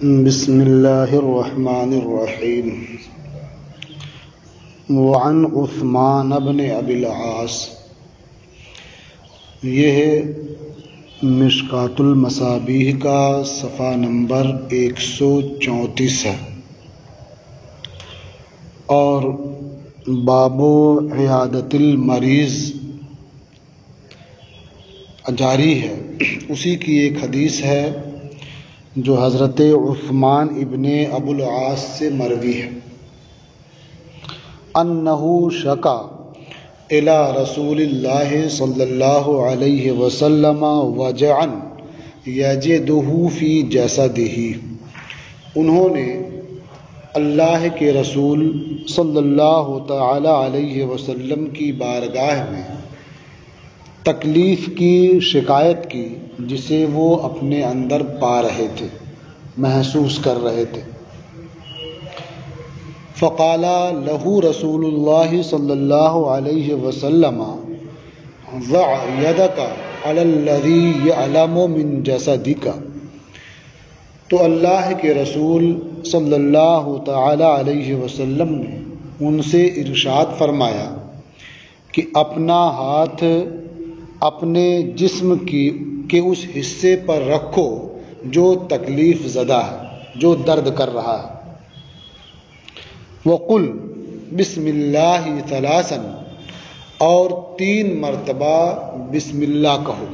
بسم اللہ الرحمن الرحیم وعن عثمان بن ابی العاص، یہ ہے مشکات المصابیح کا صفحہ نمبر 134 ہے، اور باب عیادت المریض جاری ہے۔ اسی کی ایک حدیث ہے جو حضرت عثمان ابن ابو العاص سے مروی ہے، انہ شکا الی رسول اللہ صلی اللہ علیہ وسلم وجعا یجدہ فی جسدہ، انہوں نے اللہ کے رسول صلی اللہ تعالی علیہ وسلم کی بارگاہ میں تکلیف کی شکایت کی جسے وہ اپنے اندر پا رہے تھے، محسوس کر رہے تھے۔ فقال لہ رسول اللہ صلی اللہ علیہ وسلم ضع یدک علی الذی یعلم من جسدک، تو اللہ کے رسول صلی اللہ تعالی علیہ وسلم نے ان سے ارشاد فرمایا کہ اپنا ہاتھ اپنے جسم کے اس حصے پر رکھو جو تکلیف زدہ ہے، جو درد کر رہا ہے۔ وقل بسم اللہ ثلاثا، اور 3 مرتبہ بسم اللہ کہو۔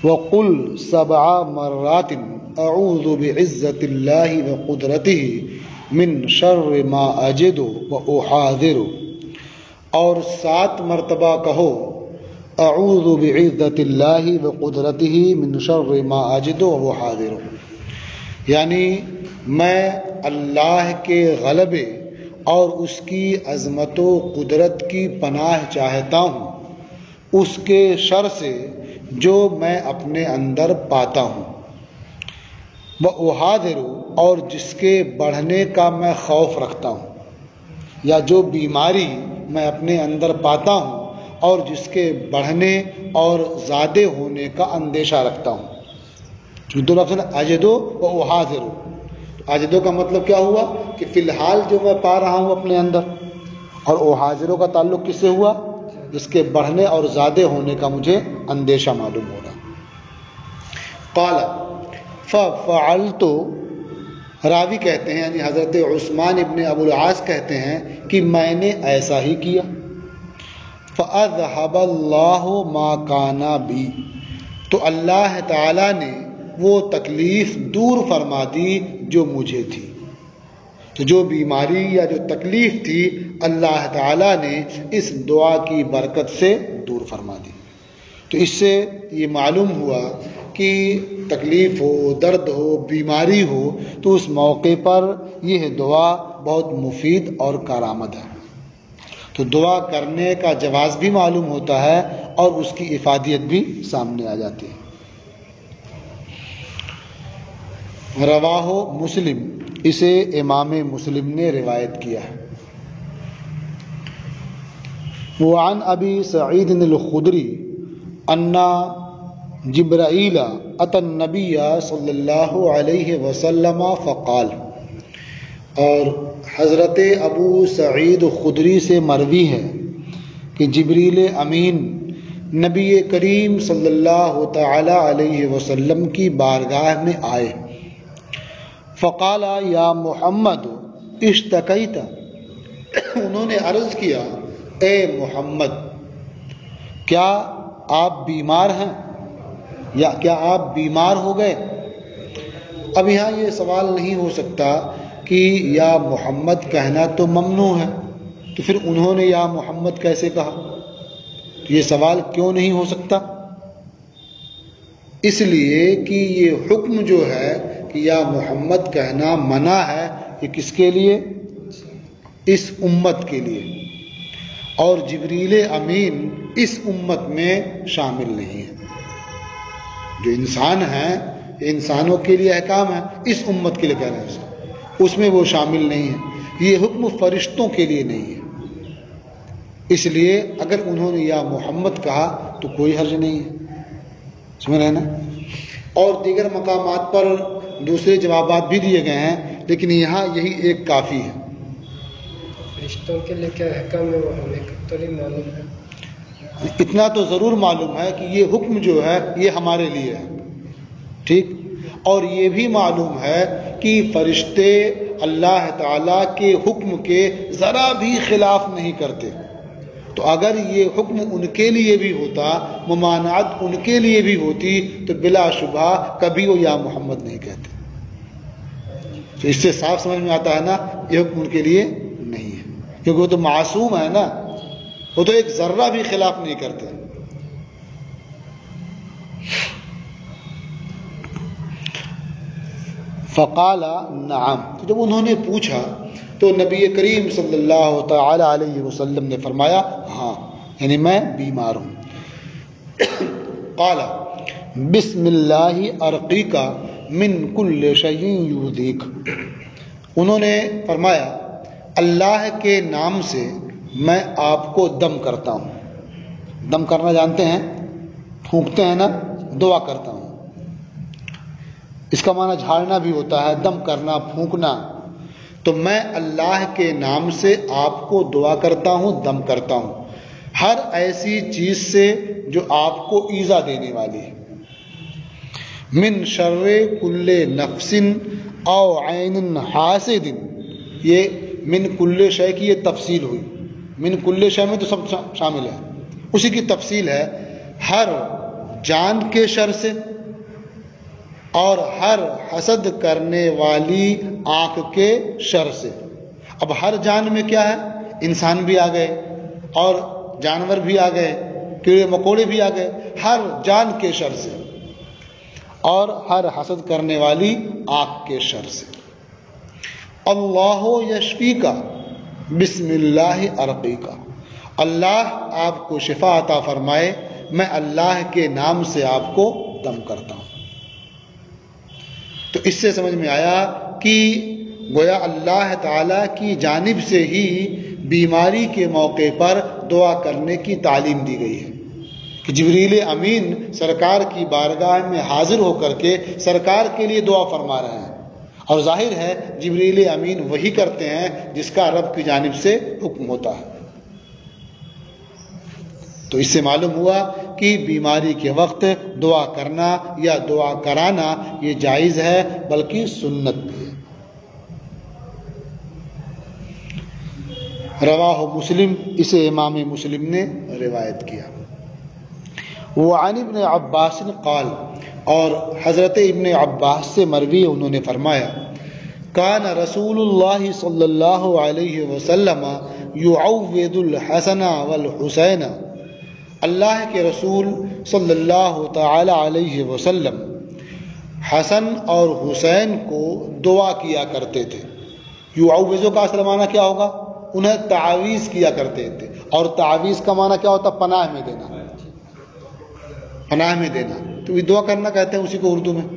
وقل 7 مرات اعوذ بعزت اللہ وقدرتہ من شر ما اجد واحاذر، اور 7 مرتبہ کہو اعوذ بعزت اللہ وقدرتہ من شر ما اجد واحاذر، یعنی میں اللہ کے غلبے اور اس کی عظمت و قدرت کی پناہ چاہتا ہوں اس کے شر سے جو میں اپنے اندر پاتا ہوں، واحاذر، اور جس کے بڑھنے کا میں خوف رکھتا ہوں، یا جو بیماری میں اپنے اندر پاتا ہوں اور جس کے بڑھنے اور زیادہ ہونے کا اندیشہ رکھتا ہوں۔ دو لفظ اجدو و احاذر، اجدو کا مطلب کیا ہوا کہ فی الحال جو میں پا رہا ہوں اپنے اندر، اور احاذروں کا تعلق کس سے ہوا؟ جس کے بڑھنے اور زیادہ ہونے کا مجھے اندیشہ معلوم ہو رہا۔ قال ففعلت، راوی کہتے ہیں یعنی حضرت عثمان ابن ابو العاص کہتے ہیں کہ میں نے ایسا ہی کیا۔ فَأَذْهَبَ اللَّهُ مَا كَانَ بِي، تو اللہ تعالیٰ نے وہ تکلیف دور فرما دی جو مجھے تھی، تو جو بیماری یا جو تکلیف تھی اللہ تعالیٰ نے اس دعا کی برکت سے دور فرما دی۔ تو اس سے یہ معلوم ہوا کہ تکلیف ہو، درد ہو، بیماری ہو، تو اس موقع پر یہ دعا بہت مفید اور کارآمد ہے۔ تو دعا کرنے کا جواز بھی معلوم ہوتا ہے اور اس کی افادیت بھی سامنے آ جاتی ہے۔ رواہ مسلم، اسے امام مسلم نے روایت کیا ہے۔ وعن ابی سعید الخدری ان جبرائیل اتی النبی صلی اللہ علیہ وسلم فقال، اور حضرت ابو سعید خدری سے مروی ہے کہ جبریل امین نبی کریم صلی اللہ تعالی علیہ وسلم کی بارگاہ میں آئے۔ فقال یا محمد اشتکیت، انہوں نے عرض کیا اے محمد کیا آپ بیمار ہیں، یا کیا آپ بیمار ہو گئے؟ اب یہاں یہ سوال نہیں ہو سکتا کہ یا محمد کہنا تو ممنوع ہے، تو پھر انہوں نے یا محمد کیسے کہا؟ یہ سوال کیوں نہیں ہو سکتا؟ اس لیے کہ یہ حکم جو ہے کہ یا محمد کہنا منع ہے، یہ کس کے لیے؟ اس امت کے لیے، اور جبریل امین اس امت میں شامل نہیں ہے۔ جو انسان ہیں انسانوں کے لیے احکام ہے، اس امت کے لیے کہہ رہے ہیں، اس میں وہ شامل نہیں ہے۔ یہ حکم فرشتوں کے لیے نہیں ہے، اس لیے اگر انہوں نے یا محمد کہا تو کوئی حرج نہیں ہے، سمجھ رہے نا؟ اور دیگر مقامات پر دوسرے جوابات بھی دیے گئے ہیں، لیکن یہاں یہی ایک کافی ہے۔ فرشتوں کے لیے کیا حکم ہے وہ ہمیں تو نہیں معلوم ہے۔ اتنا تو ضرور معلوم ہے کہ یہ حکم جو ہے یہ ہمارے لیے ہے، ٹھیک، اور یہ بھی معلوم ہے کہ فرشتے اللہ تعالیٰ کے حکم کے ذرا بھی خلاف نہیں کرتے، تو اگر یہ حکم ان کے لیے بھی ہوتا، ممانعت ان کے لیے بھی ہوتی، تو بلا شبہ کبھی وہ یا محمد نہیں کہتے۔ تو اس سے صاف سمجھ میں آتا ہے نا یہ حکم ان کے لیے نہیں ہے، کیونکہ وہ تو معصوم ہے نا، وہ تو ایک ذرہ بھی خلاف نہیں کرتے۔ فقال نعم، تو جب انہوں نے پوچھا تو نبی کریم صلی اللہ تعالی علیہ وسلم نے فرمایا ہاں، یعنی میں بیمار ہوں۔ قال بسم اللہ ارقیک من کل شیء یؤذیک، انہوں نے فرمایا اللہ کے نام سے میں آپ کو دم کرتا ہوں۔ دم کرنا جانتے ہیں، پھونکتے ہیں نا، دعا کرتا ہوں، اس کا معنی جھاڑنا بھی ہوتا ہے، دم کرنا، پھونکنا۔ تو میں اللہ کے نام سے آپ کو دعا کرتا ہوں، دم کرتا ہوں، ہر ایسی چیز سے جو آپ کو ایذا دینے والی ہے۔ من شر کل نفس او عین حاسد، یہ من کل شے کی یہ تفصیل ہوئی، من کل شے میں تو سب شامل ہے، اسی کی تفصیل ہے، ہر جان کے شر سے اور ہر حسد کرنے والی آنکھ کے شر سے۔ اب ہر جان میں کیا ہے؟ انسان بھی آ گئے اور جانور بھی آ گئے، کیڑے مکوڑے بھی آ گئے، ہر جان کے شر سے اور ہر حسد کرنے والی آنکھ کے شر سے۔ اللہ یشفیک بسم اللہ ارقیک، اللہ آپ کو شفا عطا فرمائے، میں اللہ کے نام سے آپ کو دم کرتا ہوں۔ تو اس سے سمجھ میں آیا کہ گویا اللہ تعالیٰ کی جانب سے ہی بیماری کے موقع پر دعا کرنے کی تعلیم دی گئی ہے، کہ جبریل امین سرکار کی بارگاہ میں حاضر ہو کر کے سرکار کے لیے دعا فرما رہے ہیں، اور ظاہر ہے جبریل امین وہی کرتے ہیں جس کا رب کی جانب سے حکم ہوتا ہے۔ تو اس سے معلوم ہوا کہ بیماری کے وقت دعا کرنا یا دعا کرانا یہ جائز ہے، بلکہ سنت بھی ہے۔ رواہ مسلم، اسے امام مسلم نے روایت کیا۔ وعن ابن عباس قال، اور حضرت ابن عباس سے مروی انہوں نے فرمایا، کان رسول اللہ صلی اللہ علیہ وسلم یعوذ الحسن والحسین، اللہ کے رسول صلی اللہ تعالی علیہ وسلم حسن اور حسین کو دعا کیا کرتے تھے۔ یعوذ کا اصل معنی کیا ہوگا؟ انہیں تعویذ کیا کرتے تھے، اور تعویذ کا معنی کیا ہوتا؟ پناہ میں دینا، پناہ میں دینا، تو یہ دعا کرنا کہتے ہیں اسی کو اردو میں۔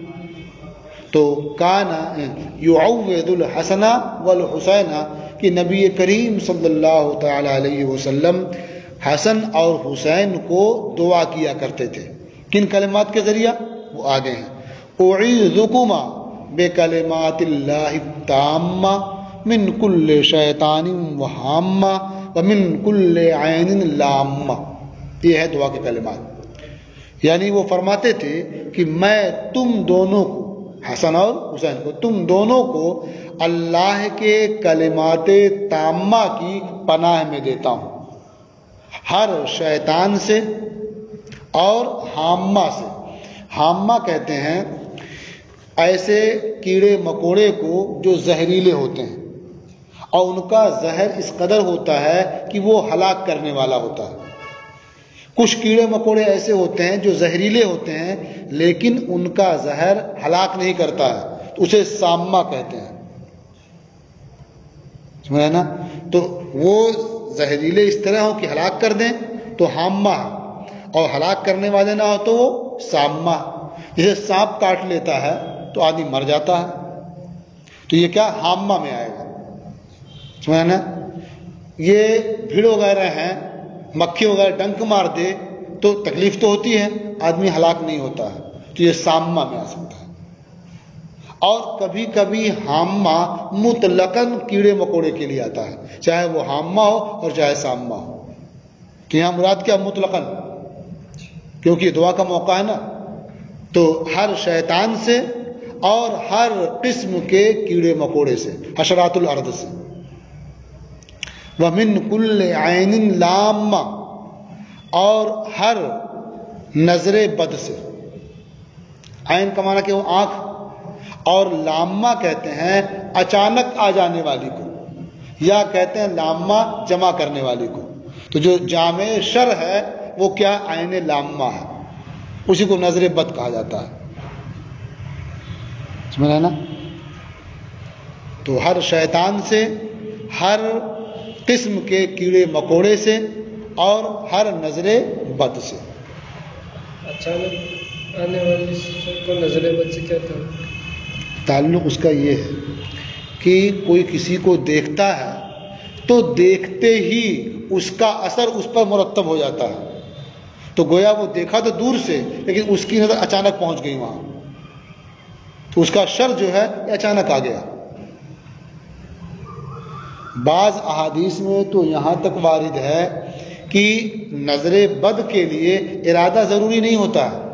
تو کانا یعوذ الحسن والحسین، کہ نبی کریم صلی اللہ تعالی علیہ وسلم حسن اور حسین کو دعا کیا کرتے تھے، کن کلمات کے ذریعہ؟ وہ آگے ہیں، اعیذکما بکلمات اللہ التامہ من کل شیطان وہامہ ومن کل عین لامہ، یہ ہے دعا کے کلمات۔ یعنی وہ فرماتے تھے کہ میں تم دونوں کو، حسن اور حسین کو، تم دونوں کو اللہ کے کلمات تامہ کی پناہ میں دیتا ہوں، ہر شیطان سے اور حامہ سے۔ حامہ کہتے ہیں ایسے کیڑے مکوڑے کو جو زہریلے ہوتے ہیں، اور ان کا زہر اس قدر ہوتا ہے کہ وہ ہلاک کرنے والا ہوتا ہے۔ کچھ کیڑے مکوڑے ایسے ہوتے ہیں جو زہریلے ہوتے ہیں لیکن ان کا زہر ہلاک نہیں کرتا ہے، تو اسے سامہ کہتے ہیں، سمجھا نا؟ تو وہ زہریلے اس طرح ہو کہ ہلاک کر دیں تو حامہ، اور ہلاک کرنے والے نہ ہو تو وہ سامہ۔ جسے سانپ کاٹ لیتا ہے تو آدمی مر جاتا ہے، تو یہ کیا حامہ میں آئے گا، سمجھا نا؟ یہ بھیڑ وغیرہ ہیں، مکھی وغیرہ ڈنک مار دے تو تکلیف تو ہوتی ہے، آدمی ہلاک نہیں ہوتا ہے، تو یہ سامہ میں آ سکتا ہے۔ اور کبھی کبھی حامہ مطلقاً کیڑے مکوڑے کے لیے آتا ہے، چاہے وہ حامہ ہو اور چاہے سامہ ہو. تو یہاں مراد کیا مطلقاً، کیونکہ یہ دعا کا موقع ہے نا. تو ہر شیطان سے اور ہر قسم کے کیڑے مکوڑے سے، حشرات الارض سے. وَمِن كُلِّ عَيْنٍ لَامَّةٍ، اور ہر نظر بد سے. عین کا معنی کہ وہ آنکھ، اور لامہ کہتے ہیں اچانک آ جانے والی کو، یا کہتے ہیں لامہ جمع کرنے والی کو. تو جو جامع شر ہے وہ کیا عین لامہ ہے، اسی کو نظر بد کہا جاتا ہے. سمجھ رہے نا؟ تو ہر شیطان سے، ہر قسم کے کیڑے مکوڑے سے، اور ہر نظر بد سے. اچانک آنے والی کو نظر بد سے کیا تھا؟ تعلق اس کا یہ ہے کہ کوئی کسی کو دیکھتا ہے تو دیکھتے ہی اس کا اثر اس پر مرتب ہو جاتا ہے. تو گویا وہ دیکھا تو دور سے، لیکن اس کی نظر اچانک پہنچ گئی وہاں، تو اس کا شر جو ہے یہ اچانک آ گیا. بعض احادیث میں تو یہاں تک وارد ہے کہ نظر بد کے لیے ارادہ ضروری نہیں ہوتا ہے.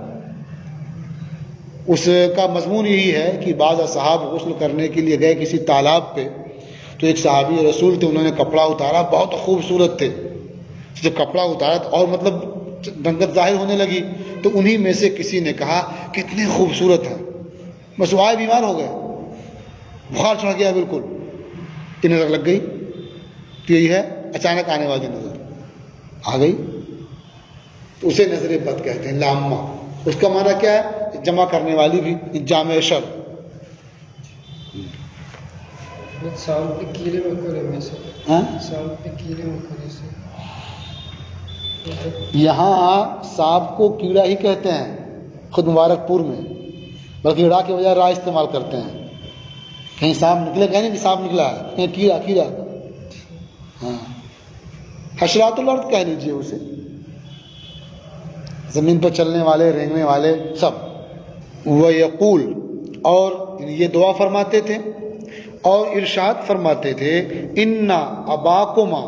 اس کا مضمون یہی ہے کہ بعض اصحاب غسل کرنے کے لیے گئے کسی تالاب پہ، تو ایک صحابی رسول تھے، انہوں نے کپڑا اتارا، بہت خوبصورت تھے. جب کپڑا اتارا تو اور مطلب رنگت ظاہر ہونے لگی، تو انہی میں سے کسی نے کہا کتنے خوبصورت ہیں. بس وہ آئے بیمار ہو گئے، بخار چڑھ گیا بالکل، کہ نظر لگ گئی. تو یہی ہے اچانک آنے والی نظر آ گئی، تو اسے نظر بد کہتے ہیں، لامہ. اس کا معنی کیا ہے؟ جمع کرنے والی بھی، جامع شر. سانپ کے کیڑے مکوڑے میں سے، سانپ کے کیڑے مکوڑے سے. یہاں سانپ کو کیڑا ہی کہتے ہیں خود مبارک پور میں، بلکہ را کے بجائے را استعمال کرتے ہیں. کہیں سانپ نکلے، کہیں نہیں کہ سانپ نکلا ہے، کہیں کیڑا کیڑا. ہاں، حشرات الارض کہہ لیجیے اسے، زمین پر چلنے والے، رینگنے والے سب. وَيَقُولُ، اور یہ دعا فرماتے تھے اور ارشاد فرماتے تھے، اِنَّ أَبَاكُمَا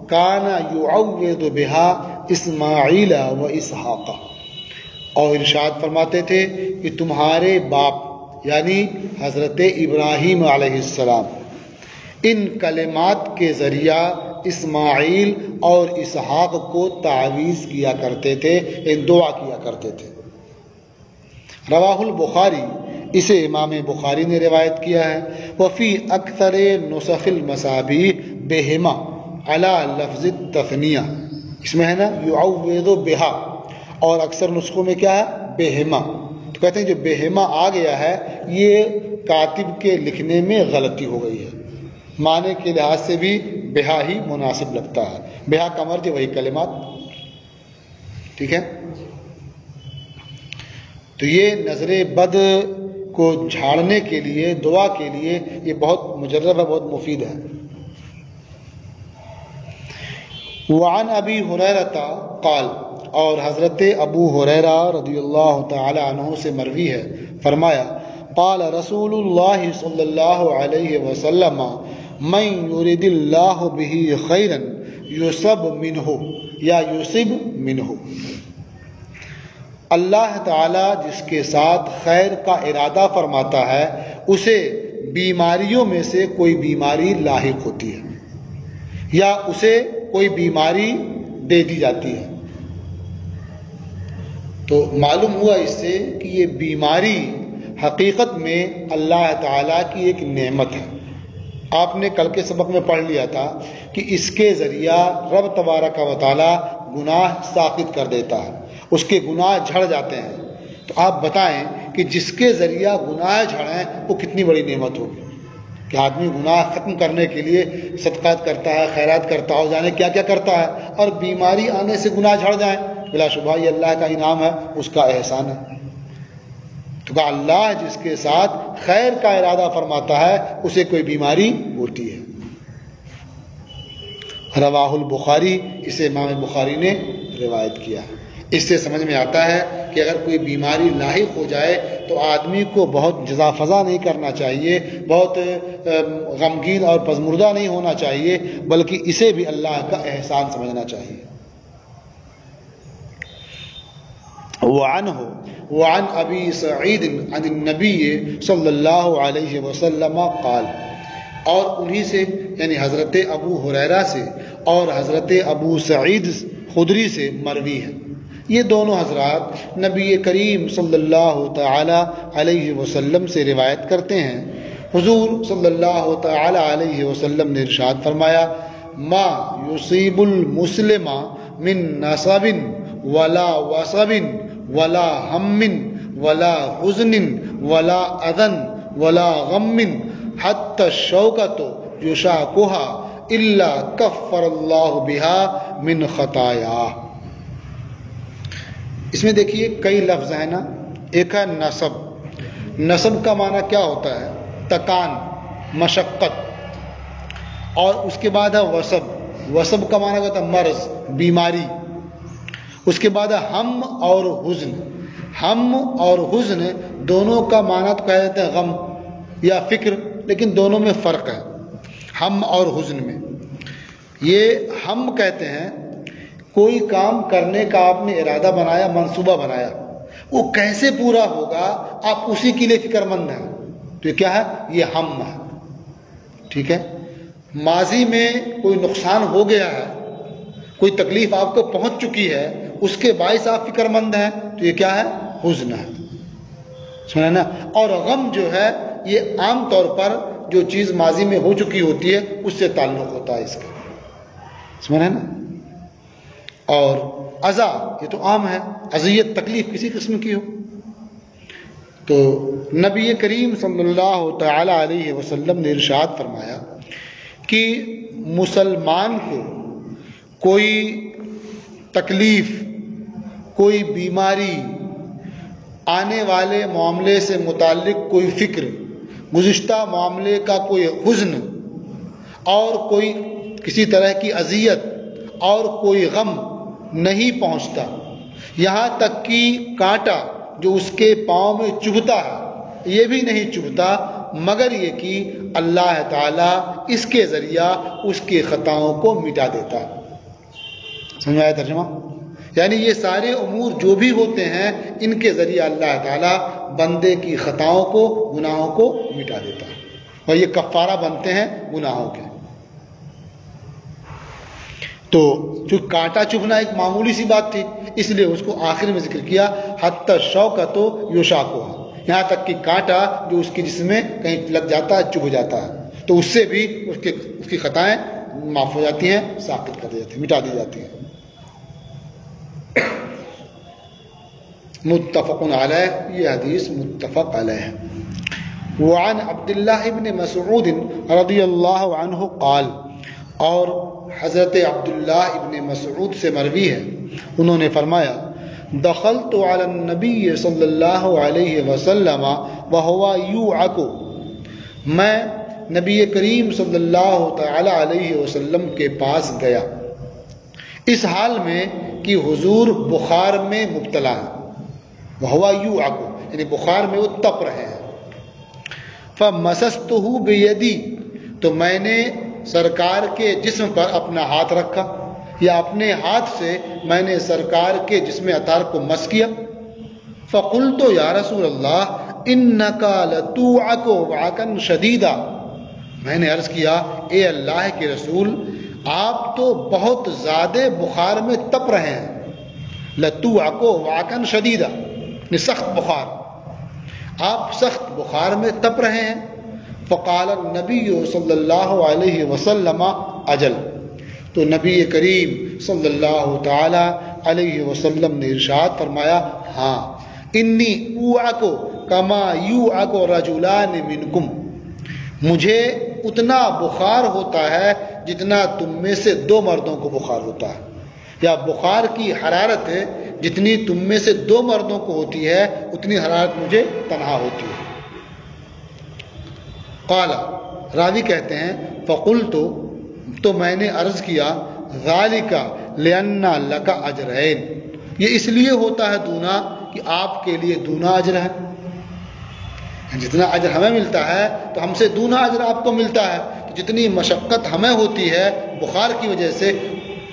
كَانَ يُعَوِّذُ بِهَا إِسْمَاعِيلَ وَإِسْحَاقَ. اور ارشاد فرماتے تھے کہ تمہارے باپ یعنی حضرت ابراہیم علیہ السلام ان کلمات کے ذریعہ اسماعیل اور اسحاق کو تعویذ کیا کرتے تھے، دعا کیا کرتے تھے. رواہ البخاری، اسے امام بخاری نے روایت کیا ہے. وفی اکثر نسخ المصابیح بہما علی لفظ التثنیہ، اس میں ہے نا یعوذ بہا، اور اکثر نسخوں میں کیا ہے بہما. تو کہتے ہیں جو بہما آ گیا ہے یہ کاتب کے لکھنے میں غلطی ہو گئی ہے، معنی کے لحاظ سے بھی بہا ہی مناسب لگتا ہے. بہا کا مرج وہی کلمات. ٹھیک ہے، تو یہ نظر بد کو جھاڑنے کے لیے، دعا کے لیے یہ بہت مجرب ہے، بہت مفید ہے. وعن ابی ہریرہ قال، اور حضرت ابو ہریرہ رضی اللہ تعالی عنہ سے مروی ہے، فرمایا قال رسول اللہ صلی اللہ علیہ وسلم من یرید اللہ بہ خیرا یصب منہ یا یصب منہ. اللہ تعالیٰ جس کے ساتھ خیر کا ارادہ فرماتا ہے اسے بیماریوں میں سے کوئی بیماری لاحق ہوتی ہے یا اسے کوئی بیماری دے دی جاتی ہے. تو معلوم ہوا اس سے کہ یہ بیماری حقیقت میں اللہ تعالیٰ کی ایک نعمت ہے. آپ نے کل کے سبق میں پڑھ لیا تھا کہ اس کے ذریعہ رب تبارک و تعالیٰ گناہ ساقط کر دیتا ہے، اس کے گناہ جھڑ جاتے ہیں. تو آپ بتائیں کہ جس کے ذریعہ گناہ جھڑیں وہ کتنی بڑی نعمت ہوگی کہ آدمی گناہ ختم کرنے کے لیے صدقات کرتا ہے، خیرات کرتا ہے، جانے کیا کیا کرتا ہے، اور بیماری آنے سے گناہ جھڑ جائیں. بلا شبہ یہ اللہ کا انعام ہے، اس کا احسان ہے. تو کہا اللہ جس کے ساتھ خیر کا ارادہ فرماتا ہے اسے کوئی بیماری ہوتی ہے. رواہ البخاری، اسے امام بخاری نے روایت کیا. اس سے سمجھ میں آتا ہے کہ اگر کوئی بیماری لاحق ہو جائے تو آدمی کو بہت جزا فضا نہیں کرنا چاہیے، بہت غمگین اور پزمردہ نہیں ہونا چاہیے، بلکہ اسے بھی اللہ کا احسان سمجھنا چاہیے۔ وعن ابی سعید عن النبی صلی اللہ علیہ وسلم قال، اور انہی سے یعنی حضرت ابو ہریرہ سے اور حضرت ابو سعید خدری سے مروی ہے، یہ دونوں حضرات نبی کریم صلی اللہ تعالی علیہ وسلم سے روایت کرتے ہیں۔ حضور صلی اللہ تعالی علیہ وسلم نے ارشاد فرمایا، ما یصیب المسلم من نصب ولا وصب ولا ہم ولا حزن ولا اذن ولا غم حتی الشوکۃ یشاکها الا کفر اللہ بها من خطایاہ۔ اس میں دیکھیے کئی لفظ ہیں نا، ایک ہے نصب، نصب کا معنی کیا ہوتا ہے؟ تکان، مشقت، اور اس کے بعد ہے وصب، وصب کا معنی ہوتا ہے مرض، بیماری، اس کے بعد ہے ہم اور حزن، ہم اور حزن دونوں کا معنی تو کہہ دیتے ہیں غم یا فکر، لیکن دونوں میں فرق ہے ہم اور حزن میں۔ یہ ہم کہتے ہیں کوئی کام کرنے کا آپ نے ارادہ بنایا، منصوبہ بنایا، وہ کیسے پورا ہوگا آپ اسی کے لیے فکر مند ہیں، تو یہ کیا ہے؟ یہ ہم ہے، ٹھیک ہے۔ ماضی میں کوئی نقصان ہو گیا ہے، کوئی تکلیف آپ کو پہنچ چکی ہے، اس کے باعث آپ فکر مند ہیں، تو یہ کیا ہے؟ حزن ہے، سنا نا۔ اور غم جو ہے یہ عام طور پر جو چیز ماضی میں ہو چکی ہوتی ہے اس سے تعلق ہوتا ہے اس کا، سمجھا نا۔ اور اذا یہ تو عام ہے، اذیت، تکلیف کسی قسم کی ہو، تو نبی کریم صلی اللہ تعالی علیہ وسلم نے ارشاد فرمایا کہ مسلمان کو کوئی تکلیف، کوئی بیماری، آنے والے معاملے سے متعلق کوئی فکر، گزشتہ معاملے کا کوئی حزن، اور کوئی کسی طرح کی اذیت اور کوئی غم نہیں پہنچتا، یہاں تک کہ کانٹا جو اس کے پاؤں میں چبھتا ہے یہ بھی نہیں چبھتا، مگر یہ کہ اللہ تعالیٰ اس کے ذریعہ اس کی خطاؤں کو مٹا دیتا ہے۔ سمجھ آیا ترجمہ؟ یعنی یہ سارے امور جو بھی ہوتے ہیں ان کے ذریعہ اللہ تعالیٰ بندے کی خطاؤں کو، گناہوں کو مٹا دیتا ہے، اور یہ کفارہ بنتے ہیں گناہوں کے۔ تو جو کانٹا چبھنا ایک معمولی سی بات تھی، اس لیے اس کو آخر میں ذکر کیا، حتی الشوکۃ یشاکها، یہاں تک کہ کانٹا جو اس کے جسم میں کہیں لگ جاتا ہے، چبھ جاتا ہے، تو اس سے بھی اس کی خطائیں معاف ہو جاتی ہیں، ساقط کر دی جاتی ہیں، مٹا دی جاتی ہیں۔ متفق علیہ، یہ حدیث متفق علیہ ہے۔ وعن عبداللہ ابن مسعود رضی اللہ عنہ قال، اور حضرت عبداللہ ابن مسعود سے مروی ہے، انہوں نے فرمایا، دخلت علی النبی صلی اللہ علیہ وسلم وہو یوعک، میں نبی کریم صلی اللہ تعالی علیہ وسلم کے پاس گیا اس حال میں کہ حضور بخار میں مبتلا ہیں، وہو یوعک یعنی بخار میں وہ تپ رہے ہیں۔ فمسستہ بیدی، تو میں نے سرکار کے جسم پر اپنا ہاتھ رکھا، یا اپنے ہاتھ سے میں نے سرکار کے جسم اطہر کو مس کیا۔ فقلت یا رسول اللہ انکا لتوعک وعکا شدیدا، میں نے عرض کیا اے اللہ کے رسول آپ تو بہت زیادہ بخار میں تپ رہے ہیں، لتوعک وعکا شدیدا یعنی سخت بخار، آپ سخت بخار میں تپ رہے ہیں۔ فقال النبی صلی اللہ علیہ وسلم اجل، تو نبی کریم صلی اللہ تعالی علیہ وسلم نے ارشاد فرمایا، ہاں، انی اوعک کما یوعک رجلان منکم، مجھے اتنا بخار ہوتا ہے جتنا تم میں سے دو مردوں کو بخار ہوتا ہے، یا بخار کی حرارت ہے جتنی تم میں سے دو مردوں کو ہوتی ہے اتنی حرارت مجھے تنہا ہوتی ہے۔ قال، راوی کہتے ہیں، فقلت، تو میں نے عرض کیا، ذالک لأن لک اجرین، یہ اس لیے ہوتا ہے دونا کہ آپ کے لیے دونا اجر ہے، جتنا اجر ہمیں ملتا ہے تو ہم سے دونا اجر آپ کو ملتا ہے. تو جتنی مشقت ہمیں ہوتی ہے بخار کی وجہ سے,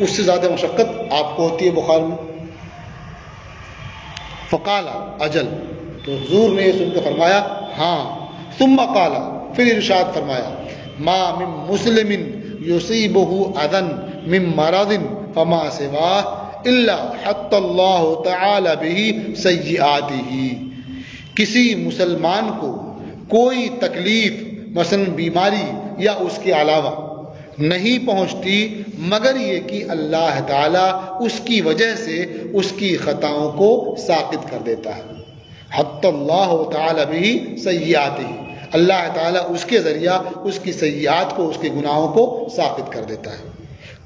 اس سے زیادہ مشقت آپ کو ہوتی ہے بخار میں. فقال اجل, تو حضور نے یہ سن کے فرمایا ہاں. ثم قال, پھر ارشاد فرمایا ما من مسلم یصیبہ اذن من مرض فما سواه الا حط اللہ تعالی بہ سیئاتہ. کسی مسلمان کو کوئی تکلیف مثلا بیماری یا اس کے علاوہ نہیں پہنچتی مگر یہ کہ اللہ تعالیٰ اس کی وجہ سے اس کی خطاؤں کو ساقط کر دیتا ہے. حتی اللہ تعالیٰ بھی سیئاتہ, اللہ تعالیٰ اس کے ذریعہ اس کی سیئات کو, اس کے گناہوں کو ساقط کر دیتا ہے.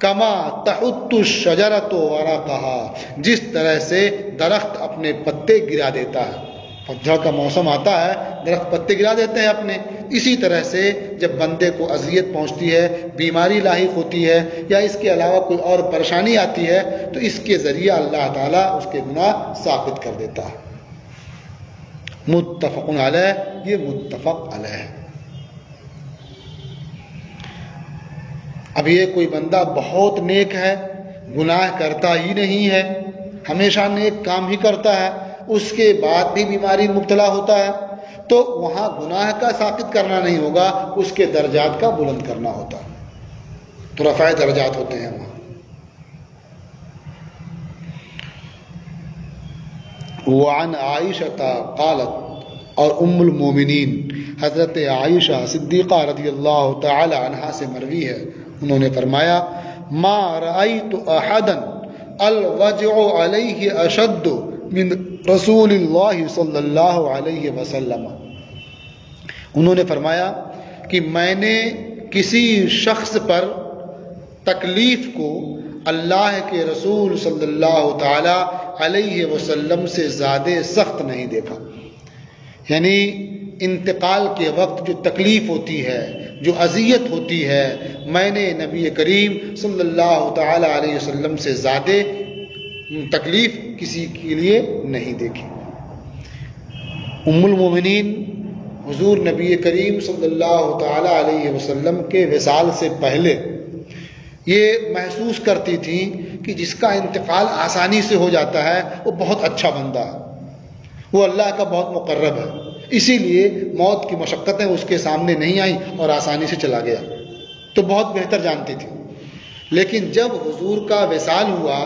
کما تحط الشجرۃ ورقہا, جس طرح سے درخت اپنے پتے گرا دیتا ہے. پتجھڑ کا موسم آتا ہے, درخت پتے گرا دیتے ہیں اپنے. اسی طرح سے جب بندے کو اذیت پہنچتی ہے, بیماری لاحق ہوتی ہے, یا اس کے علاوہ کوئی اور پریشانی آتی ہے, تو اس کے ذریعہ اللہ تعالیٰ اس کے گناہ ثابت کر دیتا ہے. متفق علیہ, یہ متفق علیہ ہے. اب یہ کوئی بندہ بہت نیک ہے, گناہ کرتا ہی نہیں ہے, ہمیشہ نیک کام ہی کرتا ہے, اس کے بعد بھی بیماری مبتلا ہوتا ہے, تو وہاں گناہ کا ساقط کرنا نہیں ہوگا, اس کے درجات کا بلند کرنا ہوتا ہے. تو رفع درجات ہوتے ہیں وہاں. وعن عائشہ قالت, اور ام المومنین حضرت عائشہ صدیقہ رضی اللہ تعالی عنہا سے مروی ہے, انہوں نے فرمایا ما رأیت احدا الوجع علیہ اشد من رسول اللہ صلی اللہ علیہ وسلم. انہوں نے فرمایا کہ میں نے کسی شخص پر تکلیف کو اللہ کے رسول صلی اللہ تعالی علیہ وسلم سے زیادہ سخت نہیں دیکھا. یعنی انتقال کے وقت جو تکلیف ہوتی ہے, جو اذیت ہوتی ہے, میں نے نبی کریم صلی اللہ تعالی علیہ وسلم سے زیادہ تکلیف کسی کے لیے نہیں دیکھی. ام المومنین حضور نبی کریم صلی اللہ تعالی علیہ وسلم کے وصال سے پہلے یہ محسوس کرتی تھیں کہ جس کا انتقال آسانی سے ہو جاتا ہے وہ بہت اچھا بندہ ہے, وہ اللہ کا بہت مقرب ہے, اسی لیے موت کی مشقتیں اس کے سامنے نہیں آئیں اور آسانی سے چلا گیا, تو بہت بہتر جانتی تھی. لیکن جب حضور کا وصال ہوا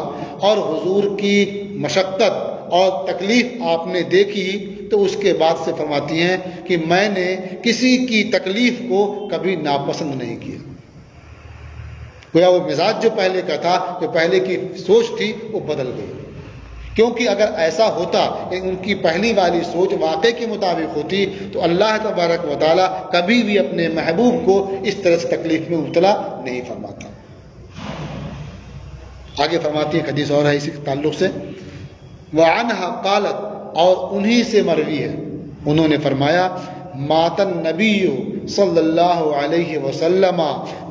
اور حضور کی مشقت اور تکلیف آپ نے دیکھی, تو اس کے بعد سے فرماتی ہیں کہ میں نے کسی کی تکلیف کو کبھی ناپسند نہیں کیا. گویا وہ مزاج جو پہلے کا تھا, جو پہلے کی سوچ تھی, وہ بدل گئی. کیونکہ اگر ایسا ہوتا کہ ان کی پہلی والی سوچ واقعے کے مطابق ہوتی, تو اللہ تبارک و تعالیٰ کبھی بھی اپنے محبوب کو اس طرح سے تکلیف میں مبتلا نہیں فرماتا. آگے فرماتی ہے, حدیث اور ہے اسی تعلق سے, وعنها قالت, اور انہی سے مروی ہے, انہوں نے فرمایا مات النبی صلی اللہ علیہ وسلم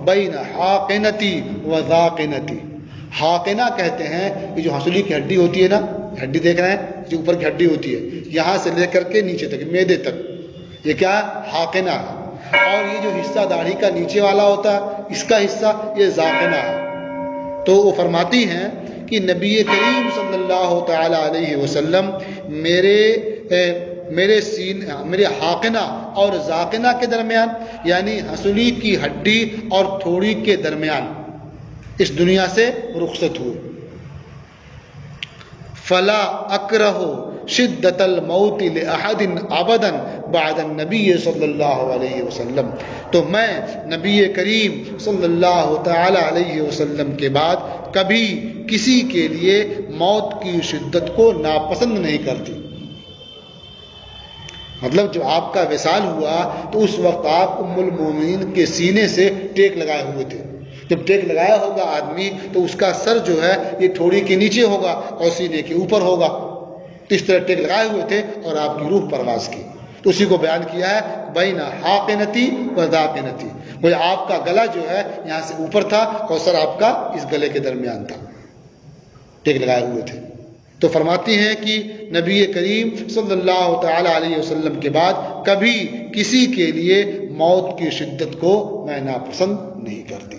بین حاقنتی و ذاقنتی. حاقنہ کہتے ہیں کہ جو ہنسلی کی ہڈی ہوتی ہے نا, ہڈی دیکھ رہے ہیں جو اوپر کی ہڈی ہوتی ہے, یہاں سے لے کر کے نیچے تک, معدے تک, یہ کیا ہے, حاقنہ ہے. اور یہ جو حصہ داڑھی کا نیچے والا ہوتا ہے, اس کا حصہ یہ ذاقنہ ہے. تو وہ فرماتی ہیں کہ نبی کریم صلی اللہ تعالی علیہ وسلم میرے حاقنہ اور ذاقنہ کے درمیان, یعنی ہنسلی کی ہڈی اور تھوڑی کے درمیان اس دنیا سے رخصت ہوئے. فلا اکرہ شدت الموت لأحد ابدا بعد النبی صلی اللہ علیہ وسلم. تو میں نبی کریم صلی اللہ تعالی علیہ وسلم کے بعد کبھی کسی کے لیے موت کی شدت کو ناپسند نہیں کرتی. مطلب جب آپ کا وصال ہوا تو اس وقت آپ ام المومنین کے سینے سے ٹیک لگائے ہوئے تھے. جب ٹیک لگایا ہوگا آدمی تو اس کا سر جو ہے یہ تھوڑی کے نیچے ہوگا اور سینے کے اوپر ہوگا. تو اس طرح ٹیک لگائے ہوئے تھے اور آپ کی روح پرواز کی. تو اسی کو بیان کیا ہے بین حاقنتی و ذاقنتی. وہ آپ کا گلا جو ہے یہاں سے اوپر تھا اور سر آپ کا اس گلے کے درمیان تھا, ٹیک لگائے ہوئے تھے. تو فرماتی ہیں کہ نبی کریم صلی اللہ تعالی علیہ وسلم کے بعد کبھی کسی کے لیے موت کی شدت کو میں ناپسند نہیں کرتی۔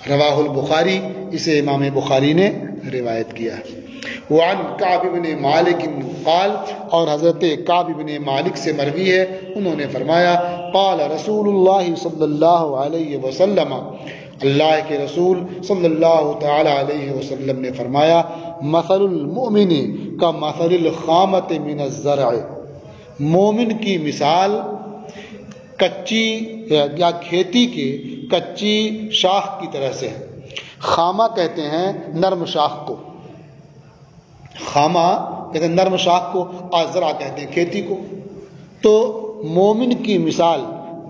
رواہ البخاری، اسے امام بخاری نے روایت کیا ہے۔ وعن کعب بن مالک قال، اور حضرت کعب بن مالک سے مروی ہے، انہوں نے فرمایا قال رسول اللہ صلی اللہ علیہ وسلم، اللہ کے رسول صلی اللہ تعالی علیہ وسلم نے فرمایا مثل المؤمن کا مثل الخامۃ من الزرع، مومن کی مثال کچی یا کھیتی کے کچی شاخ کی طرح سے ہے۔ خامہ کہتے ہیں نرم شاخ کو، خامہ کہتے ہیں نرم شاخ کو، اور زرع کہتے ہیں کھیتی کو۔ تو مومن کی مثال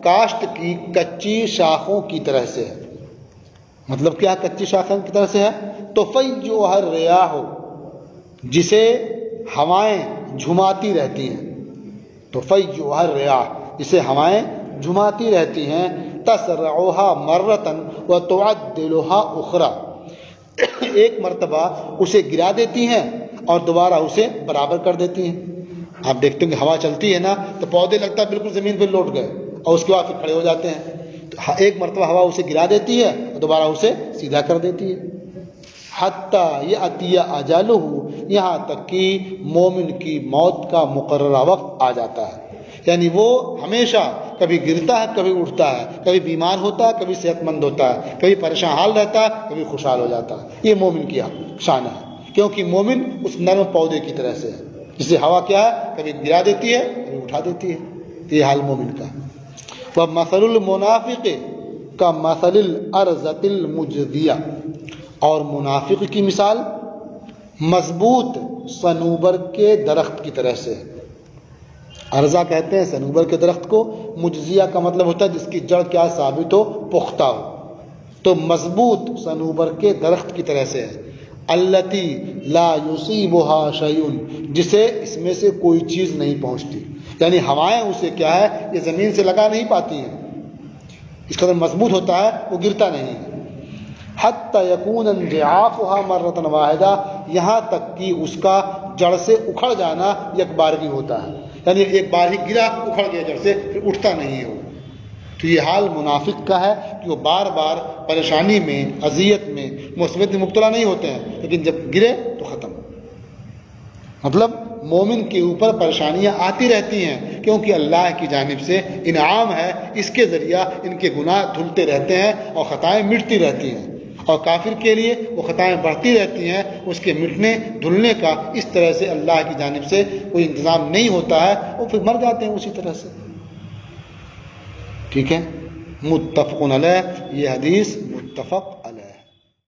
کاشت کی کچی شاخوں کی طرح سے ہے۔ مطلب کیا کچی شاخوں کی طرح سے ہے؟ تو فیجوہ الریاح، جسے ہوائیں جھماتی رہتی ہیں، تو فیجوہ الریاح، جسے ہوائیں جھماتی رہتی ہیں، تسرعھا مرتن وتعدلھا اخرى، ایک مرتبہ اسے گرا دیتی ہیں اور دوبارہ اسے برابر کر دیتی ہیں۔ آپ دیکھتے ہیں کہ ہوا چلتی ہے نا تو پودے لگتا ہے بالکل زمین پہ لوٹ گئے اور اس کے بعد پھر کھڑے ہو جاتے ہیں۔ تو ایک مرتبہ ہوا اسے گرا دیتی ہے اور دوبارہ اسے سیدھا کر دیتی ہے۔ حتیٰ یأتی اجلہ، یہاں تک کہ مومن کی موت کا مقررہ وقت آ جاتا ہے۔ یعنی وہ ہمیشہ کبھی گرتا ہے، کبھی اٹھتا ہے، کبھی بیمار ہوتا ہے، کبھی صحت مند ہوتا ہے، کبھی پریشان حال رہتا ہے، کبھی خوشحال ہو جاتا ہے۔ یہ مومن کی شان ہے، کیونکہ مومن اس نرم پودے کی طرح سے ہے جسے ہوا کیا ہے کبھی گرا دیتی ہے، کبھی اٹھا دیتی ہے۔ یہ حال مومن کا ہے۔ وَمَثَلُ الْمُنَافِقِ كَمَثَلِ الْأَرْضِ الْمُجْدِيَةِ، اور منافق کی مثال مضبوط صنوبر کے درخت کی طرح سے ہے۔ ارزا کہتے ہیں صنوبر کے درخت کو، مجزیہ کا مطلب ہوتا ہے جس کی جڑ کیا ثابت ہو، پختہ ہو۔ تو مضبوط صنوبر کے درخت کی طرح سے ہے۔ التی لا یصیبها شیء، جسے اس میں سے کوئی چیز نہیں پہنچتی، یعنی ہوائیں اسے کیا ہے یہ زمین سے لگا نہیں پاتی ہیں، اس قدر مضبوط ہوتا ہے وہ گرتا نہیں ہے۔ حتی یکون انضعافها مرۃ واحدہ، یہاں تک کہ اس کا جڑ سے اکھڑ جانا یک بارگی ہوتا ہے، یعنی ایک بار ہی گرا اکھڑ گیا جڑ سے، پھر اٹھتا نہیں ہے وہ۔ تو یہ حال منافق کا ہے کہ وہ بار بار پریشانی میں، اذیت میں، مصیبت میں مبتلا نہیں ہوتے ہیں، لیکن جب گرے تو ختم۔ مطلب مومن کے اوپر پریشانیاں آتی رہتی ہیں کیونکہ اللہ کی جانب سے انعام ہے، اس کے ذریعہ ان کے گناہ دھلتے رہتے ہیں اور خطائیں مٹتی رہتی ہیں، اور کافر کے لیے وہ خطائیں بڑھتی رہتی ہیں، اس کے مٹنے دھلنے کا اس طرح سے اللہ کی جانب سے کوئی انتظام نہیں ہوتا ہے، وہ پھر مر جاتے ہیں اسی طرح سے۔ ٹھیک ہے، متفق علیہ، یہ حدیث متفق